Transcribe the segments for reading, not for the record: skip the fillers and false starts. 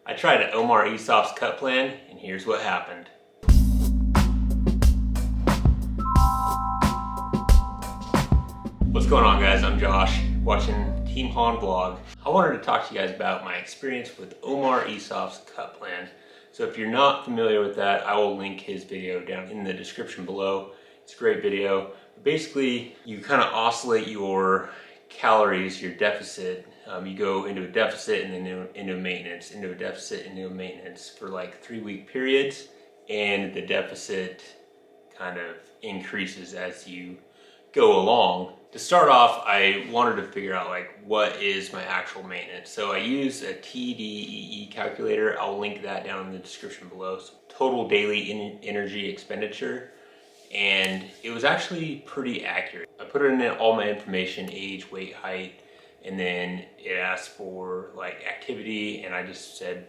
I tried Omar Isuf's cut plan, and here's what happened. What's going on, guys? I'm Josh, watching Team Han vlog. I wanted to talk to you guys about my experience with Omar Isuf's cut plan. So if you're not familiar with that, I will link his video down in the description below. It's a great video. Basically, you kind of oscillate your calories, your deficit. You go into a deficit and then into a maintenance, into a deficit, into a maintenance for like 3-week periods, and the deficit kind of increases as you go along. To start off, I wanted to figure out like what is my actual maintenance. So I use a TDEE calculator. I'll link that down in the description below. So total daily energy expenditure. And it was actually pretty accurate. I put in all my information, age, weight, height, and then it asked for like activity, and I just said,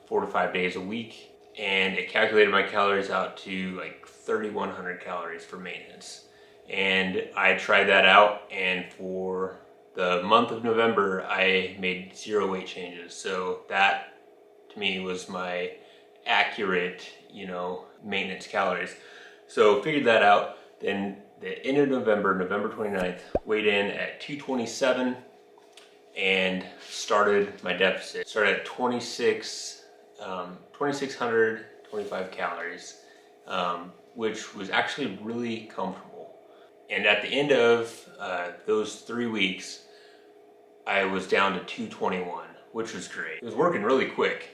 4 to 5 days a week. And it calculated my calories out to like 3,100 calories for maintenance. And I tried that out, and for the month of November, I made 0 weight changes. So that to me was my accurate, maintenance calories. So figured that out. Then the end of November, November 29th, weighed in at 227 and started my deficit. Started at 2,625 calories, which was actually really comfortable. And at the end of those 3 weeks, I was down to 221, which was great. It was working really quick.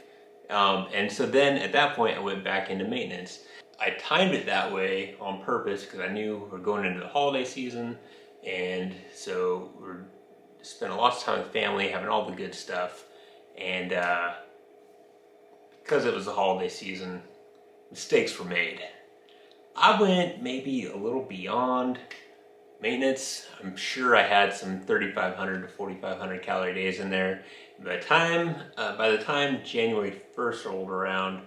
And so then at that point, I went back into maintenance. I timed it that way on purpose because I knew we're going into the holiday season, and so we're spending lots of time with family, having all the good stuff. And because it was the holiday season, mistakes were made. I went maybe a little beyond maintenance. I'm sure I had some 3,500 to 4,500 calorie days in there. By the time January 1st rolled around,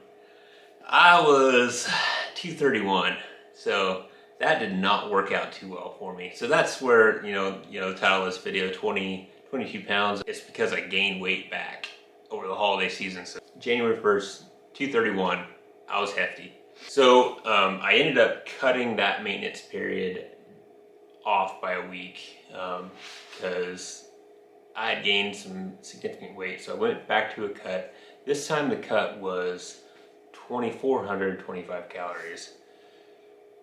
I was 231. So that did not work out too well for me. So that's where, the title of this video, 22 pounds. It's because I gained weight back over the holiday season. So January 1st, 231, I was hefty. So I ended up cutting that maintenance period off by a week because I had gained some significant weight. So I went back to a cut. This time the cut was 2,425 calories.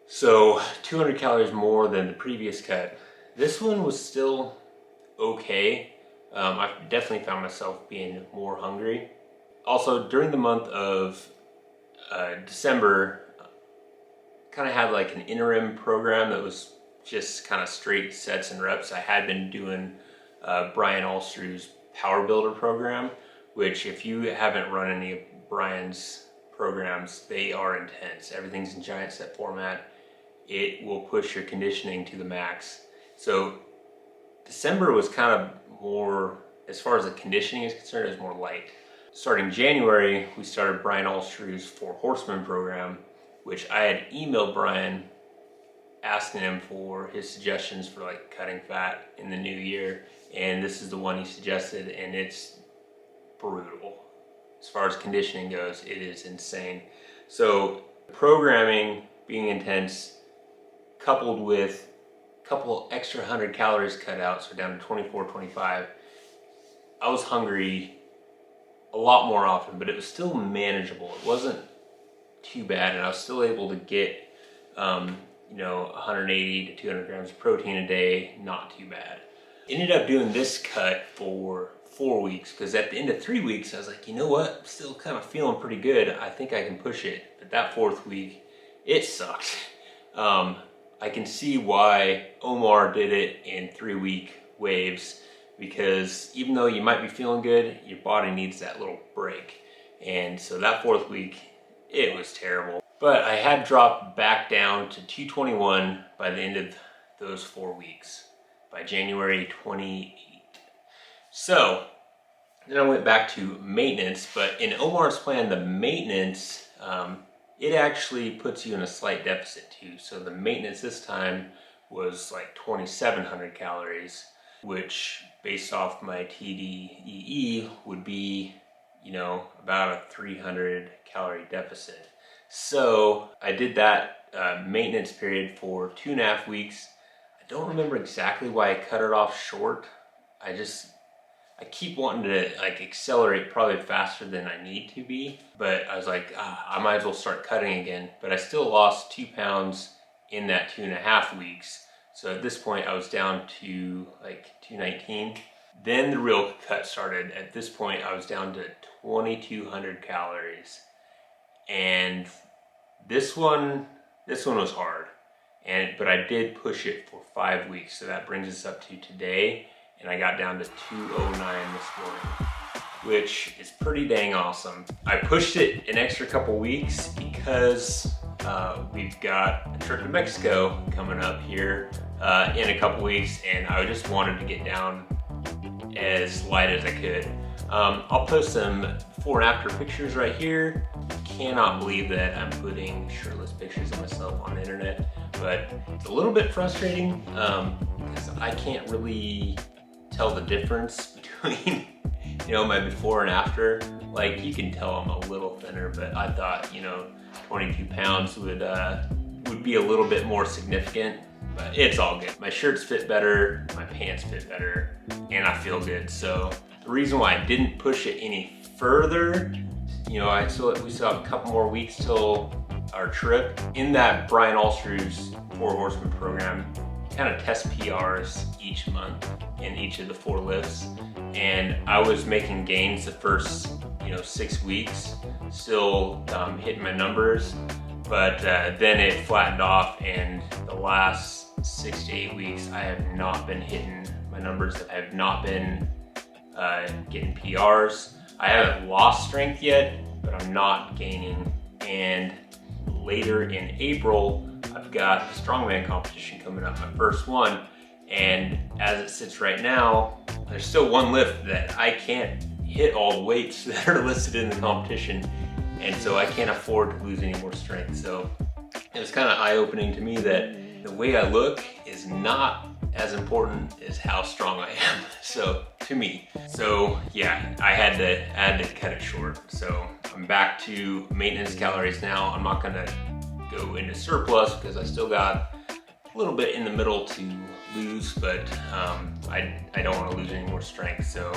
So 200 calories more than the previous cut. This one was still okay. I definitely found myself being more hungry. Also, during the month of December, kind of had like an interim program that was just kind of straight sets and reps. I had been doing Brian Alsruhe's Power Builder program, which if you haven't run any of Brian's programs, they are intense. Everything's in giant set format. It will push your conditioning to the max. So December was kind of more, as far as the conditioning is concerned, it was more light. Starting January, we started Brian Alsruhe's 4 Horsemen program, which I had emailed Brian asking him for his suggestions for like cutting fat in the new year. And this is the one he suggested, and it's brutal. As far as conditioning goes, it is insane. So programming being intense, coupled with a couple extra 100 calories cut out, so down to 24, 25, I was hungry a lot more often, but it was still manageable. It wasn't too bad, and I was still able to get 180 to 200 grams of protein a day, not too bad. Ended up doing this cut for 4 weeks, because at the end of 3 weeks, I was like, you know what, I'm still kind of feeling pretty good. I think I can push it. But that 4th week, it sucked. I can see why Omar did it in 3-week waves, because even though you might be feeling good, your body needs that little break. And so that 4th week, it was terrible. But I had dropped back down to 221 by the end of those 4 weeks, by January 28th. So then I went back to maintenance, but in Omar's plan, the maintenance, it actually puts you in a slight deficit too. So the maintenance this time was like 2,700 calories, which based off my TDEE would be about a 300 calorie deficit. So I did that maintenance period for 2.5 weeks. I don't remember exactly why I cut it off short. I keep wanting to like accelerate probably faster than I need to be, but I was like, I might as well start cutting again. But I still lost 2 pounds in that 2.5 weeks. So at this point I was down to like 219. Then the real cut started. At this point I was down to 2,200 calories. And this one was hard. But I did push it for 5 weeks. So that brings us up to today. And I got down to 209 this morning, which is pretty dang awesome. I pushed it an extra couple weeks because we've got a trip to Mexico coming up here in a couple weeks, and I just wanted to get down as light as I could. I'll post some before and after pictures right here. Cannot believe that I'm putting shirtless pictures of myself on the internet, but it's a little bit frustrating because I can't really tell the difference between my before and after. Like, you can tell I'm a little thinner, but I thought 22 pounds would be a little bit more significant, but it's all good. My shirts fit better, my pants fit better, and I feel good. So the reason why I didn't push it any further, we still have a couple more weeks till our trip. In that Brian Alsruhe's 4 Horsemen program, kind of test PRs each month in each of the 4 lifts, and I was making gains the first 6 weeks, still hitting my numbers, but then it flattened off, and the last 6 to 8 weeks I have not been hitting my numbers. I have not been getting PRs. I haven't lost strength yet, but I'm not gaining. And later in April I've got a strongman competition coming up, my first one, and as it sits right now, there's still one lift that I can't hit all the weights that are listed in the competition, and so I can't afford to lose any more strength. So it was kind of eye-opening to me that the way I look is not as important as how strong I am. So to me, yeah, I had to cut it short. So I'm back to maintenance calories now. I'm not gonna go into surplus because I still got a little bit in the middle to lose, but I don't want to lose any more strength. So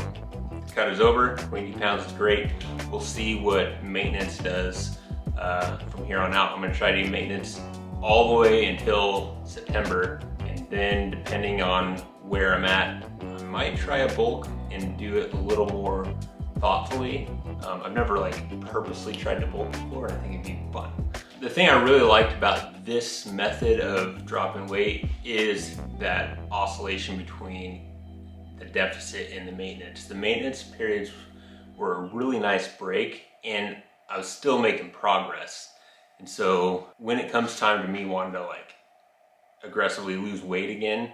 cut is over. 22 pounds is great. We'll see what maintenance does from here on out. I'm gonna try to do maintenance all the way until September, and then depending on where I'm at, I might try a bulk and do it a little more thoughtfully. I've never purposely tried to bulk before, and I think it'd be fun. The thing I really liked about this method of dropping weight is that oscillation between the deficit and the maintenance. The maintenance periods were a really nice break, and I was still making progress. And so when it comes time to me wanting to aggressively lose weight again,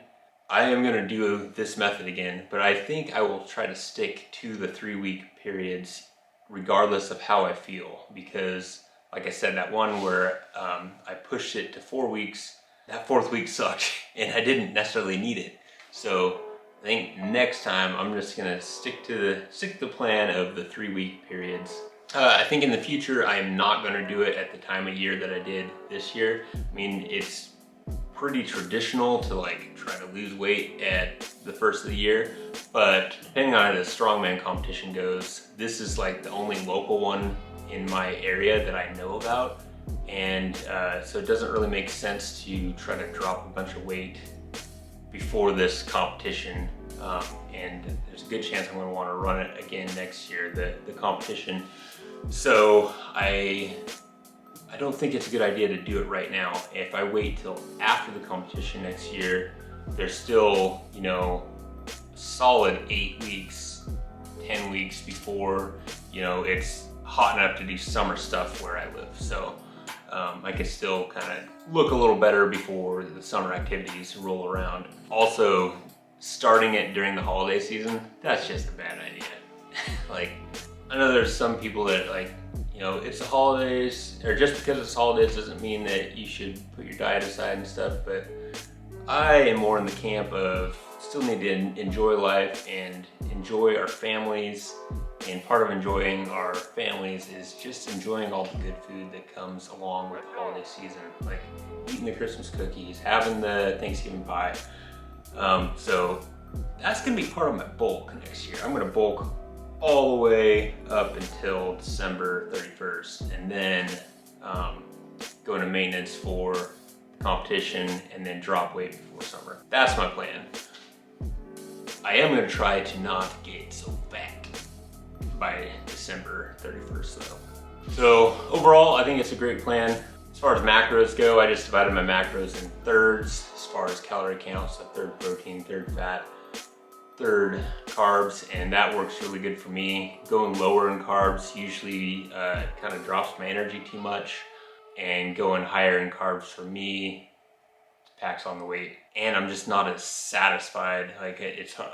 I am gonna do this method again, but I think I will try to stick to the 3-week periods regardless of how I feel, because like I said, that one where I pushed it to 4 weeks, that 4th week sucked and I didn't necessarily need it. So I think next time I'm just gonna stick to the plan of the 3-week periods. I think in the future I am not gonna do it at the time of year that I did this year. I mean, it's pretty traditional to try to lose weight at the first of the year, but depending on how the strongman competition goes, this is the only local one in my area that I know about, and so it doesn't really make sense to try to drop a bunch of weight before this competition, and there's a good chance I'm going to want to run it again next year, the competition. So I don't think it's a good idea to do it right now. If I wait till after the competition next year, there's still solid 8 weeks, 10 weeks before it's hot enough to do summer stuff where I live. So I can still kind of look a little better before the summer activities roll around. Also, starting it during the holiday season, that's just a bad idea. I know there's some people that it's the holidays, or just because it's holidays doesn't mean that you should put your diet aside and stuff, but I am more in the camp of still need to enjoy life and enjoy our families And part of enjoying our families is just enjoying all the good food that comes along with the holiday season, like eating the Christmas cookies, having the Thanksgiving pie. So that's gonna be part of my bulk next year. I'm gonna bulk all the way up until December 31st, and then go into maintenance for competition and then drop weight before summer. That's my plan. I am gonna try to not get so fat by December 31st though. So overall, I think it's a great plan. As far as macros go, I just divided my macros in thirds as far as calorie count, so third protein, third fat, third carbs, and that works really good for me. Going lower in carbs usually kind of drops my energy too much, and going higher in carbs for me packs on the weight. And I'm just not as satisfied. Like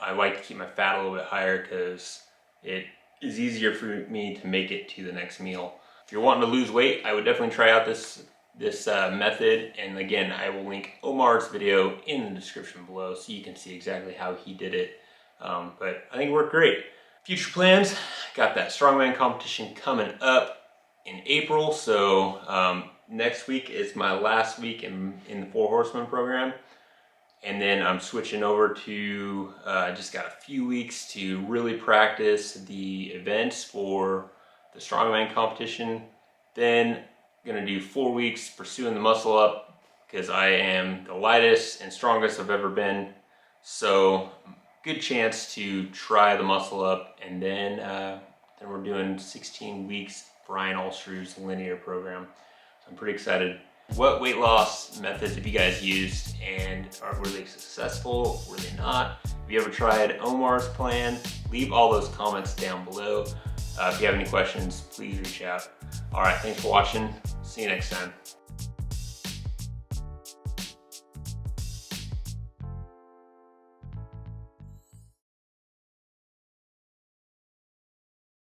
I like to keep my fat a little bit higher because it is easier for me to make it to the next meal. If you're wanting to lose weight, I would definitely try out this method. And again, I will link Omar's video in the description below so you can see exactly how he did it. But I think it worked great. Future plans, got that strongman competition coming up in April. So next week is my last week in the 4 Horsemen program. And then I'm switching over to, I just got a few weeks to really practice the events for the strongman competition. Then gonna do 4 weeks pursuing the muscle up because I am the lightest and strongest I've ever been. So good chance to try the muscle up, and then we're doing 16 weeks Brian Alsruhe's linear program. So I'm pretty excited. What weight loss methods have you guys used, and were they successful? Were they not? Have you ever tried Omar's plan? Leave all those comments down below. If you have any questions, please reach out. All right, thanks for watching. See you next time.